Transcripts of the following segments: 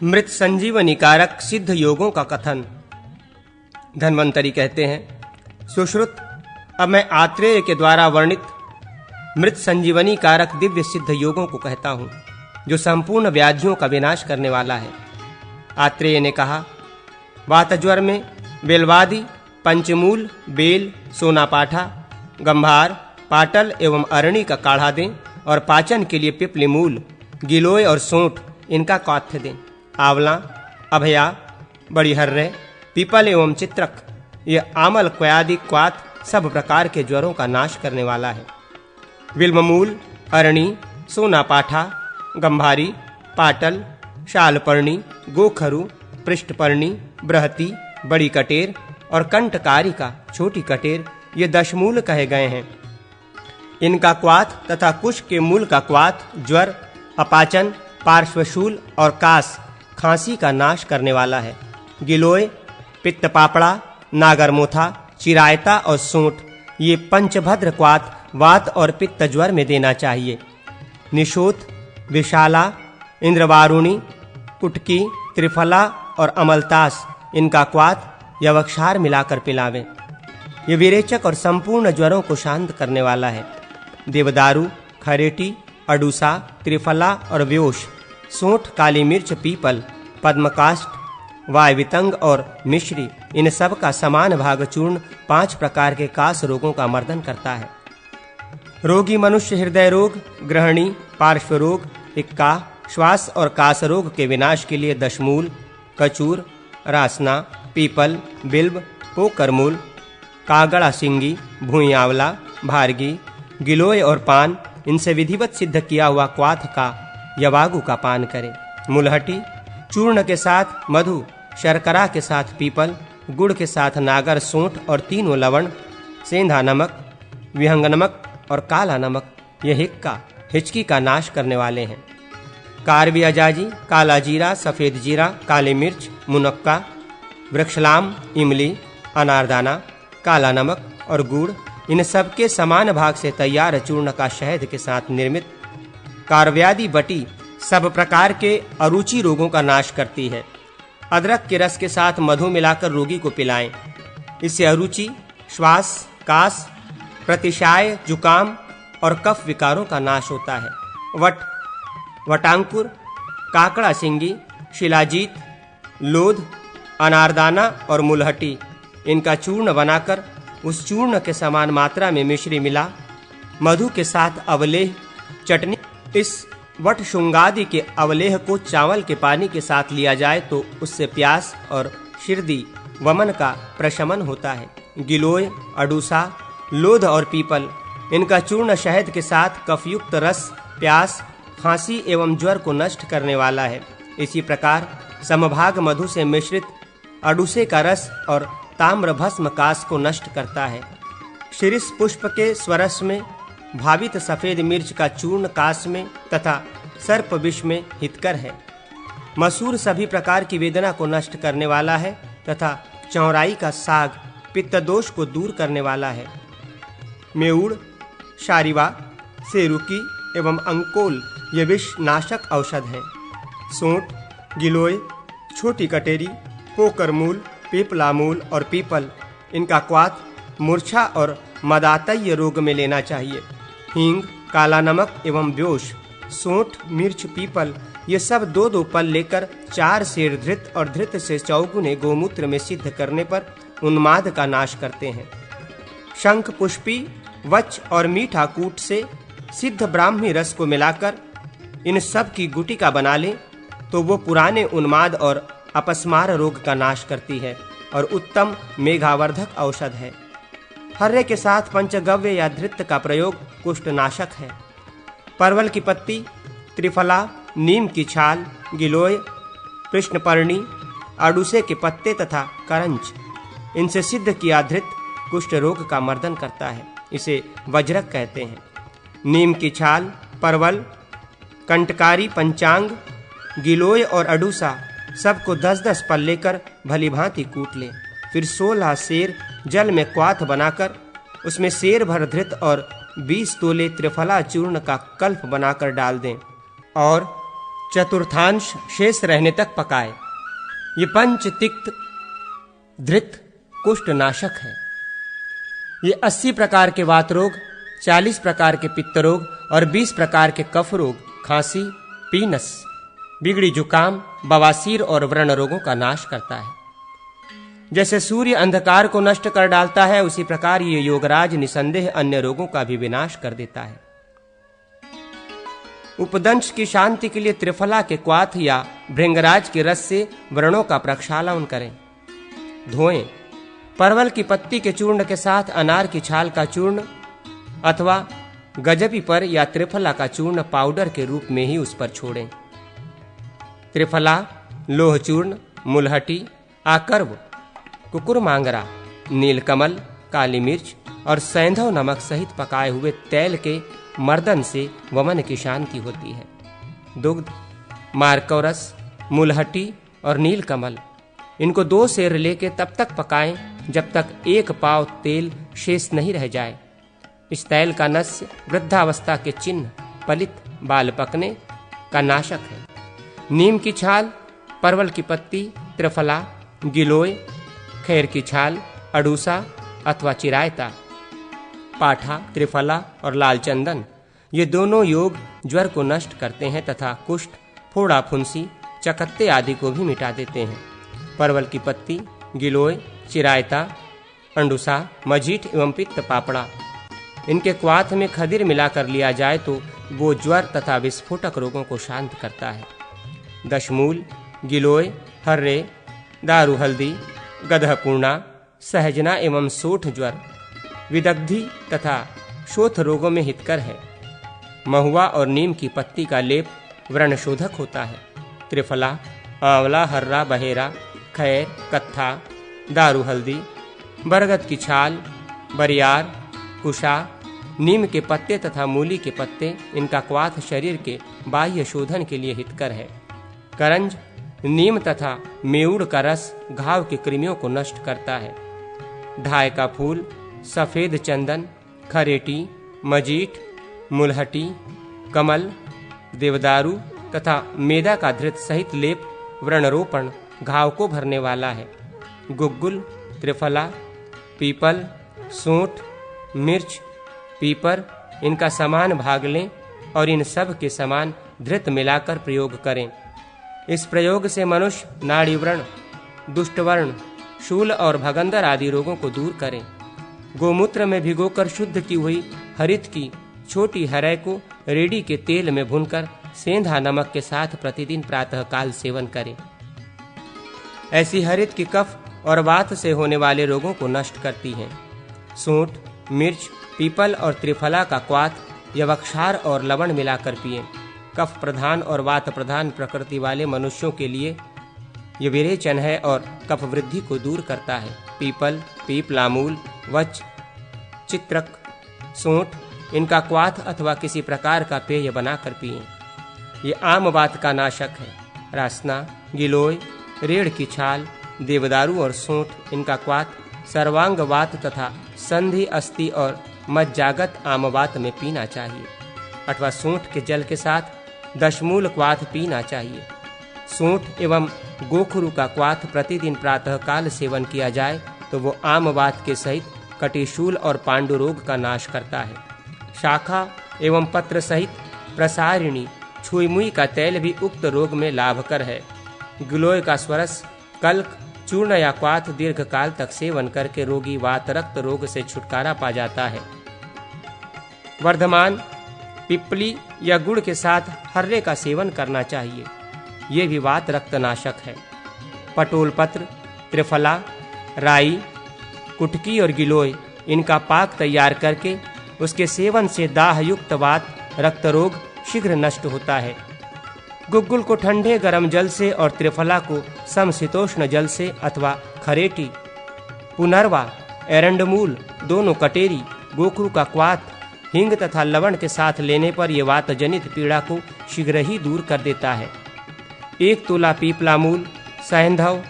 मृत संजीवनी कारक सिद्ध योगों का कथन। धन्वंतरी कहते हैं, सुश्रुत, अब मैं आत्रेय के द्वारा वर्णित मृत संजीवनी कारक दिव्य सिद्ध योगों को कहता हूँ, जो संपूर्ण व्याधियों का विनाश करने वाला है। आत्रेय ने कहा, वातज्वर में बेलवादी, पंचमूल, बेल, सोनापाठा, गंभार, पाटल एवं अरणी का काढ़ा दें और पाचन के लिए पिपली मूल, गिलोय और सोंठ इनका क्वाथ्य दें। आंवला, अभया, बड़ी हर्रे, पीपल एवं चित्रक, ये आमल क्वादि क्वाथ सब प्रकार के ज्वरों का नाश करने वाला है। विल्वमूल, अरणी, सोनापाठा, गंभारी, पाटल, शालपर्णी, गोखरु, पृष्ठपर्णी, बृहति, बड़ी कटेर और कंटकारिका, छोटी कटेर, ये 10 मूल कहे गए हैं। इनका क्वाथ तथा कुश के मूल का क्वाथ ज्वर, अपाचन, पार्श्वशूल और कास, खांसी का नाश करने वाला है। गिलोय, पित्त पापड़ा, नागरमोथा, चिरायता और सोंठ, ये पंचभद्र क्वाथ वात और पित्त ज्वर में देना चाहिए। निशोथ, विशाला, इंद्रवारुणी, कुटकी, त्रिफला और अमलतास, इनका क्वाथ यवक्षार मिलाकर पिलावें। ये विरेचक और संपूर्ण ज्वरों को शांत करने वाला है। देवदारू, खरेटी, अडूसा, त्रिफला और व्योश, सोंठ, काली मिर्च, पीपल, पद्मकाष्ठ, वायवितंग और मिश्री, इन सब का समान भाग चूर्ण 5 प्रकार के कास रोगों का मर्दन करता है। रोगी मनुष्य हृदय रोग, ग्रहणी, पार्श्व रोग, इक्का, श्वास और कास रोग के विनाश के लिए दशमूल, कचूर, रासना, पीपल, बिल्व, पोकरमूल, कागड़ा सिंगी, भूई आंवला, भारगी, गिलोय और पान, इनसे विधिवत सिद्ध किया हुआ क्वाथ का यवागु का पान करें। मुलहटी, चूर्ण के साथ मधु, शर्करा के साथ पीपल, गुड़ के साथ नागर, सोंठ और 3 लवण, सेंधा नमक, विहंग नमक और काला नमक, ये हिक्का, हिचकी का नाश करने वाले हैं। कारवी अजाजी, काला जीरा, सफेद जीरा, काली मिर्च, मुनक्का, वृक्षलाम, इमली, अनारदाना, काला नमक और गुड़, इन सब के समान भाग से तैयार चूर्ण का शहद के साथ निर्मित कारव्यादि बटी सब प्रकार के अरुचि रोगों का नाश करती है। अदरक के रस के साथ मधु मिलाकर रोगी को पिलाएं। इससे अरुचि, श्वास, कास, प्रतिशाय, जुकाम और कफ विकारों का नाश होता है। वटांकुर, काकड़ा सिंगी, शिलाजीत, लोध, अनारदाना और मुलहटी, इनका चूर्ण बनाकर उस चूर्ण के समान मात्रा में मिश्री मिला मधु के साथ अवलेह चटनी। इस वट शुंगादि के अवलेह को चावल के पानी के साथ लिया जाए तो उससे प्यास और शिरदी वमन का प्रशमन होता है। गिलोय, अडूसा, लोध और पीपल, इनका चूर्ण शहद के साथ कफयुक्त रस प्यास, खांसी एवं ज्वर को नष्ट करने वाला है। इसी प्रकार समभाग मधु से मिश्रित अडूसे का रस और ताम्र भस्म कास को नष्ट करता है। शिरीष पुष्प के स्वरस में भावित सफेद मिर्च का चूर्ण कास में तथा सर्प विष में हितकर है। मसूर सभी प्रकार की वेदना को नष्ट करने वाला है तथा चौराई का साग पित्त दोष को दूर करने वाला है। मेउड़, शारिवा, सेरुकी एवं अंकोल ये विष नाशक औषध हैं। सोंठ, गिलोय, छोटी कटेरी, पोकरमूल, पीपलामूल और पीपल, इनका क्वाथ मूर्छा और मदातय रोग में लेना चाहिए। हींग, काला नमक एवं व्योश, सोंठ, मिर्च, पीपल, ये सब 2-2 पल लेकर 4 सेर धृत और धृत से चौगुने गोमूत्र में सिद्ध करने पर उन्माद का नाश करते हैं। शंख पुष्पी, वच और मीठा कूट से सिद्ध ब्राह्मी रस को मिलाकर इन सब की गुटिका बना लें तो वो पुराने उन्माद और अपस्मार रोग का नाश करती है और उत्तम मेघावर्धक औषध है। हर्रे के साथ पंचगव्य या धृत का प्रयोग कुष्ठनाशक है। परवल की पत्ती, त्रिफला, नीम की छाल, गिलोय, कृष्णपर्णी, अडूसे के पत्ते तथा करंच, इनसे सिद्ध किया धृत कुष्ठ रोग का मर्दन करता है। इसे वज्रक कहते हैं। नीम की छाल, परवल, कंटकारी, पंचांग, गिलोय और अडूसा सबको 10-10 पल लेकर भली भांति कूट लें। फिर 16 सेर जल में क्वाथ बनाकर उसमें सेर भर धृत और 20 तोले त्रिफला चूर्ण का कल्प बनाकर डाल दें और चतुर्थांश शेष रहने तक पकाए। ये पंच तिक्त धृत कुष्ठ नाशक है। ये 80 प्रकार के वात रोग, 40 प्रकार के पित्त रोग और 20 प्रकार के कफ रोग, खांसी, पीनस, बिगड़ी जुकाम, बवासीर और व्रण रोगों का नाश करता है। जैसे सूर्य अंधकार को नष्ट कर डालता है, उसी प्रकार ये योगराज निसंदेह अन्य रोगों का भी विनाश कर देता है। उपदंश की शांति के लिए त्रिफला के क्वाथ या भृंगराज के रस से व्रणों का प्रक्षालन करें। धोएं। परवल की पत्ती के चूर्ण के साथ अनार की छाल का चूर्ण अथवा गजबी पर या त्रिफला का चूर्ण पाउडर के रूप में ही उस पर छोड़ें। त्रिफला, लोह चूर्ण, मुलहटी, आकर्व, कुकुरमांगरा, नीलकमल, काली मिर्च और सैंधव नमक सहित पकाए हुए तेल के मर्दन से वमन की शांति होती है। दुग्ध, मारकौरस, मुलहटी और नीलकमल, इनको 2 सेर लेके तब तक पकाएं जब तक 1 पाव तेल शेष नहीं रह जाए। इस तेल का नस्य वृद्धावस्था के चिन्ह, पलित, बाल पकने का नाशक है। नीम की छाल, परवल की पत्ती, त्रिफला, गिलोय, खैर की छाल, अडूसा अथवा चिरायता, पाठा, त्रिफला और लाल चंदन, ये दोनों योग ज्वर को नष्ट करते हैं तथा कुष्ठ, फोड़ा, फुंसी, चकत्ते आदि को भी मिटा देते हैं। परवल की पत्ती, गिलोय, चिरायता, अंडुसा, मजीठ एवं पित्त पापड़ा, इनके क्वाथ में खदिर मिलाकर लिया जाए तो वो ज्वर तथा विस्फोटक रोगों को शांत करता है। दशमूल, गिलोय, हर्रे, दारू हल्दी, गदहपूर्णा, सहजना एवं सोठ ज्वर, विदग्धि तथा शोथ रोगों में हितकर है। महुआ और नीम की पत्ती का लेप व्रणशोधक होता है। त्रिफला, आंवला, हर्रा, बहेरा, खैर, कत्था, दारू हल्दी, बरगद की छाल, बरियार, कुशा, नीम के पत्ते तथा मूली के पत्ते, इनका क्वाथ शरीर के बाह्य शोधन के लिए हितकर है। करंज, नीम तथा मेउड़ का रस घाव के कृमियों को नष्ट करता है। ढाई का फूल, सफेद चंदन, खरेटी, मजीठ, मुलहटी, कमल, देवदारू तथा मेदा का धृत सहित लेप व्रणरोपण घाव को भरने वाला है। गुग्गुल, त्रिफला, पीपल, सोंठ, मिर्च, पीपर, इनका समान भाग लें और इन सब के समान धृत मिलाकर प्रयोग करें। इस प्रयोग से मनुष्य नाड़ी व्रण, दुष्टवर्ण, शूल और भगंदर आदि रोगों को दूर करें। गोमूत्र में भिगोकर शुद्ध की हुई हरित की छोटी हरै को रेड़ी के तेल में भूनकर सेंधा नमक के साथ प्रतिदिन प्रातःकाल सेवन करें। ऐसी हरित की कफ और वात से होने वाले रोगों को नष्ट करती है। सूंठ, मिर्च, पीपल और त्रिफला का क्वाथ यवक्षार और लवण मिलाकर पिएं। कफ प्रधान और वात प्रधान प्रकृति वाले मनुष्यों के लिए यह विरेचन है और कफ वृद्धि को दूर करता है। पीपल, पीपलामूल, वच, चित्रक, सूंठ, इनका क्वाथ अथवा किसी प्रकार का पेय बनाकर पिएं। ये आम वात का नाशक है। रासना, गिलोय, रेड़ की छाल, देवदारू और सूंठ, इनका क्वाथ सर्वांग वात तथा संधि, अस्थि और मज्जागत आमवात में पीना चाहिए अथवा सूंठ के जल के साथ दशमूल क्वाथ पीना चाहिए। सूंठ एवं गोखरू का क्वाथ प्रतिदिन प्रातःकाल सेवन किया जाए तो वो आम वात के सहित कटिशूल और पांडु रोग का नाश करता है। शाखा एवं पत्र सहित प्रसारिणी छुईमुई का तेल भी उक्त रोग में लाभकर है। गिलोय का स्वरस, कल्क, चूर्ण या क्वाथ दीर्घ काल तक सेवन करके रोगी वात रक्त रोग से छुटकारा पा जाता है। वर्धमान, पिपली या गुड़ के साथ हर्रे का सेवन करना चाहिए। ये भी वात रक्तनाशक है। पटोल पत्र, त्रिफला, राई, कुटकी और गिलोय, इनका पाक तैयार करके उसके सेवन से दाह युक्त वात रक्त रोग शीघ्र नष्ट होता है। गुग्गुल को ठंडे गर्म जल से और त्रिफला को समशीतोष्ण जल से अथवा खरेटी, पुनर्वा, एरंडमूल, दोनों कटेरी, गोखरू का क्वाथ, हिंग तथा लवण के साथ लेने पर यह वात जनित पीड़ा को शीघ्र ही दूर कर देता है। 1 तोला पीपलामूल, सैंधव,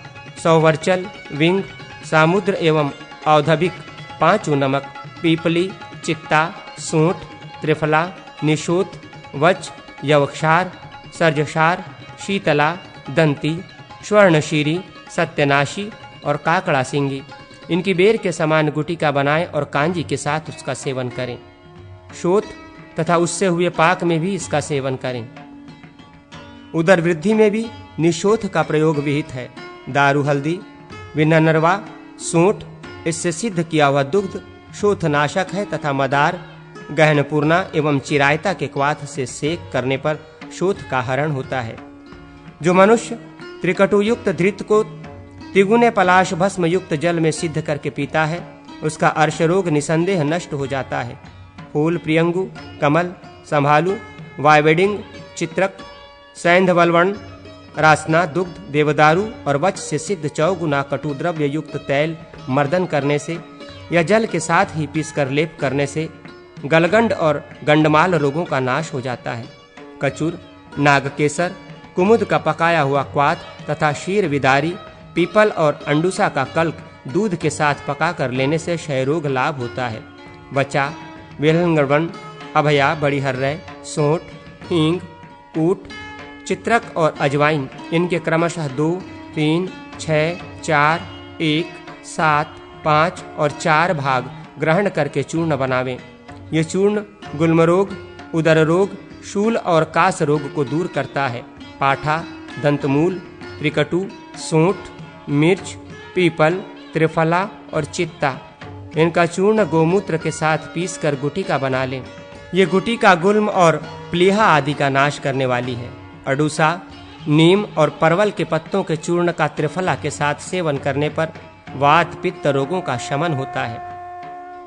सौवर्चल, विंग, सामुद्र एवं औधभिक, 5 नमक, पीपली, चित्ता, सूंठ, त्रिफला, निशोत, वच, यवक्षार, सर्जसार, शीतला, दंती, स्वर्णशीरी, सत्यनाशी और काकड़ा सिंगी इनकी बेर के समान गुटिका बनाएं और कांजी के साथ उसका सेवन करें। शोथ तथा उससे हुए पाक में भी इसका सेवन करें। उदर वृद्धि में भी निशोथ का प्रयोग विहित है। दारू हल्दी, विननरवा, सूंठ इससे सिद्ध किया हुआ दुग्ध शोथनाशक है तथा मदार, गहनपूर्णा एवं चिरायता के क्वाथ से सेक करने पर शोथ का हरण होता है। जो मनुष्य त्रिकटुयुक्त धृत को तिगुने पलाश भस्म युक्त जल में सिद्ध करके पीता है उसका अर्श रोग निसंदेह नष्ट हो जाता है। फूल, प्रियंगु, कमल, संभालु, वायवेडिंग, चित्रक, सैंधवलवण, रासना, दुग्ध, देवदारू और वच से सिद्ध चौगुना कटु द्रव्य युक्त तैल मर्दन करने से या जल के साथ ही पीसकर लेप करने से गलगंड और गंडमाल रोगों का नाश हो जाता है। कचूर, नागकेसर, कुमुद का पकाया हुआ क्वाथ तथा शीर विदारी, पीपल और अंडुसा का कल्क दूध के साथ पकाकर लेने से क्षय रोग लाभ होता है। बचा, वेलंगवन, अभया, बड़ी हर्रय, सोंठ, हींग, ऊट, चित्रक और अजवाइन इनके क्रमशः 2, 3, 6, 4, 1, 7, 5 और 4 भाग ग्रहण करके चूर्ण बनावें। ये चूर्ण गुल्म रोग, उदर रोग, शूल और कास रोग को दूर करता है। पाठा, दंतमूल, त्रिकटु, सोंठ, मिर्च, पीपल, त्रिफला और चित्ता इनका चूर्ण गोमूत्र के साथ पीसकर गुटिका बना लें। ये गुटिका गुल्म और प्लीहा आदि का नाश करने वाली है। अडूसा, नीम और परवल के पत्तों के चूर्ण का त्रिफला के साथ सेवन करने पर वात पित्त रोगों का शमन होता है।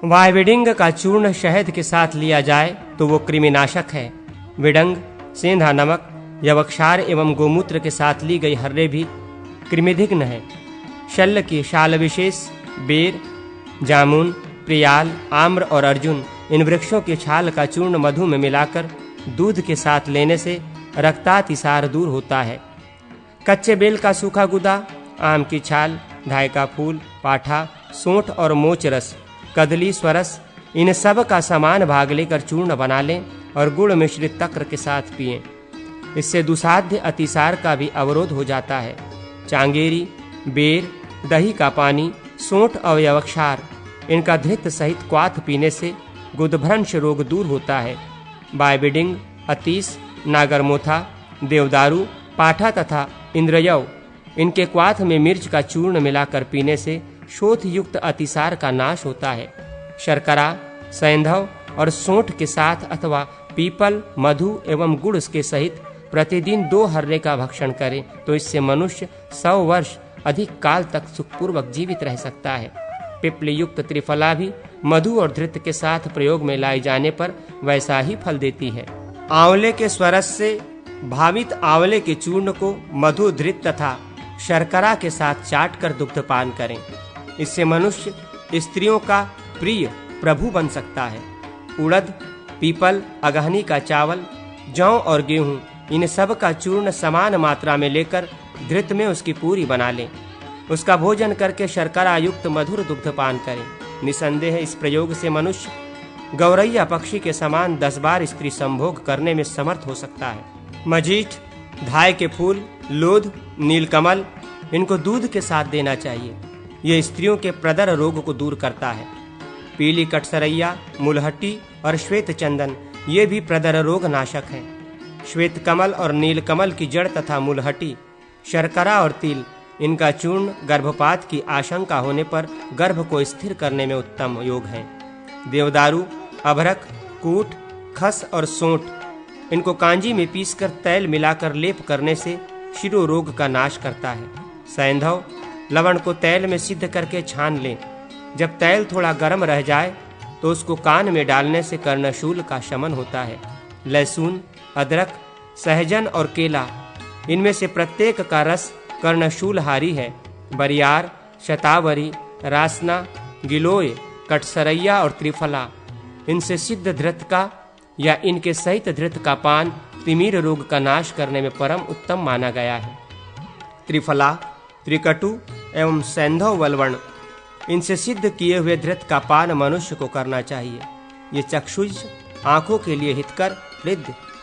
वायविडिंग का चूर्ण शहद के साथ लिया जाए तो वो कृमिनाशक है। विडंग, सेंधा नमक, यवक्षार एवं गोमूत्र के साथ ली गई हर्रे भी कृमिधिग्न है। शल्य की शाल विशेष, बेर, जामुन, प्रियाल, आम्र और अर्जुन इन वृक्षों की छाल का चूर्ण मधु में मिलाकर दूध के साथ लेने से रक्तातिसार दूर होता है। कच्चे बेल का सूखा गुदा, आम की छाल, धाय का फूल, पाठा, सोंठ और मोच रस, कदली, स्वरस इन सब का समान भाग लेकर चूर्ण बना लें और गुड़ मिश्रित तक्र के साथ पिएं। इससे दुसाध्य अतिसार का भी अवरोध हो जाता है। चांगेरी, बेर, दही का पानी, सोंठ और यवक्षार इनका धृत सहित क्वाथ पीने से गुदभ्रंश रोग दूर होता है। बायबिडिंग, अतीस, नागरमोथा, देवदारू, पाठा तथा इंद्रयव इनके क्वाथ में मिर्च का चूर्ण मिलाकर पीने से शोथ युक्त अतिसार का नाश होता है। शर्करा, सैंधव और सोंठ के साथ अथवा पीपल, मधु एवं गुड़ के सहित प्रतिदिन 2 हर्रे का भक्षण करें तो इससे मनुष्य 100 वर्ष अधिक काल तक सुखपूर्वक जीवित रह सकता है। पिप्पल युक्त त्रिफला भी मधु और धृत के साथ प्रयोग में लाए जाने पर वैसा ही फल देती है। आंवले के स्वरस से भावित आंवले के चूर्ण को मधु, धृत तथा शर्करा के साथ चाटकर दुग्धपान करें। इससे मनुष्य स्त्रियों का प्रिय प्रभु बन सकता है। उड़द, पीपल, अगहनी का चावल, जौ और गेहूं इन सब का चूर्ण समान मात्रा में लेकर धृत में उसकी पूरी बना लें। उसका भोजन करके शर्करा युक्त मधुर दुग्धपान करें। निसंदेह इस प्रयोग से मनुष्य गौरैया पक्षी के समान 10 बार स्त्री संभोग करने में समर्थ हो सकता है। मजीठ, धाय के फूल, लोध, नीलकमल इनको दूध के साथ देना चाहिए। ये स्त्रियों के प्रदर रोग को दूर करता है। पीली कटसरैया, मुलहट्टी और श्वेत चंदन ये भी प्रदर रोग नाशक है। श्वेत कमल और नीलकमल की जड़ तथा मुलहट्टी, शर्करा और तिल इनका चूर्ण गर्भपात की आशंका होने पर गर्भ को स्थिर करने में उत्तम योग है। देवदारू, अभरक, कूट, खस और सोंठ इनको कांजी में पीसकर तैल मिलाकर लेप करने से शिरो रोग का नाश करता है। सैंधव, लवण को तैल में सिद्ध करके छान लें। जब तैल थोड़ा गर्म रह जाए तो उसको कान में डालने से कर्णशूल का शमन होता है। लहसुन, अदरक, सहजन और केला इनमें से प्रत्येक का रस कर्णशूलहारी है। बरियार, शतावरी, रासना, गिलोय, कटसरैया और त्रिफला इनसे सिद्ध धृत का या इनके सहित धृत का पान तिमिर रोग का नाश करने में परम उत्तम माना गया है। त्रिफला, त्रिकटु एवं सैंधव वलवण इनसे सिद्ध किए हुए धृत का पान मनुष्य को करना चाहिए। ये चक्षुष, आंखों के लिए हितकर,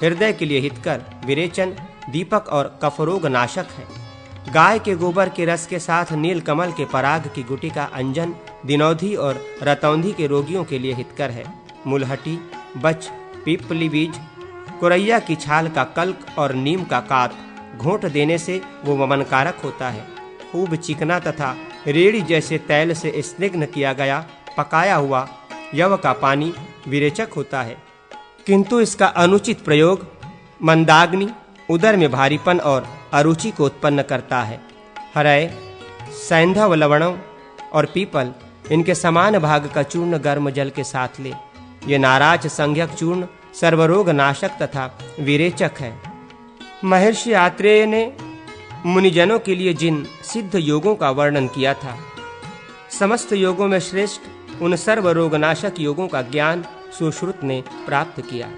हृदय के लिए हितकर, विरेचन, दीपक और कफरोग नाशक है। गाय के गोबर के रस के साथ नीलकमल के पराग की गुटी का अंजन दिनौधी और रतौंधी के रोगियों के लिए हितकर है। मुलहटी, बच, पीपली बीज, कुरैया की छाल का कल्क और नीम का कात घोंट देने से वो वमनकारक होता है। खूब चिकना तथा रेड़ी जैसे तैल से स्निग्ध किया गया पकाया हुआ यव का पानी विरेचक होता है, किंतु इसका अनुचित प्रयोग मंदाग्नि, उदर में भारीपन और अरुचि को उत्पन्न करता है। हरय, सैंधव, लवणों और पीपल इनके समान भाग का चूर्ण गर्म जल के साथ ले। ये नाराज संज्ञक चूर्ण सर्वरोग नाशक तथा विरेचक है। महर्षि आत्रेय ने मुनिजनों के लिए जिन सिद्ध योगों का वर्णन किया था, समस्त योगों में श्रेष्ठ उन सर्वरोगनाशक योगों का ज्ञान सुश्रुत ने प्राप्त किया।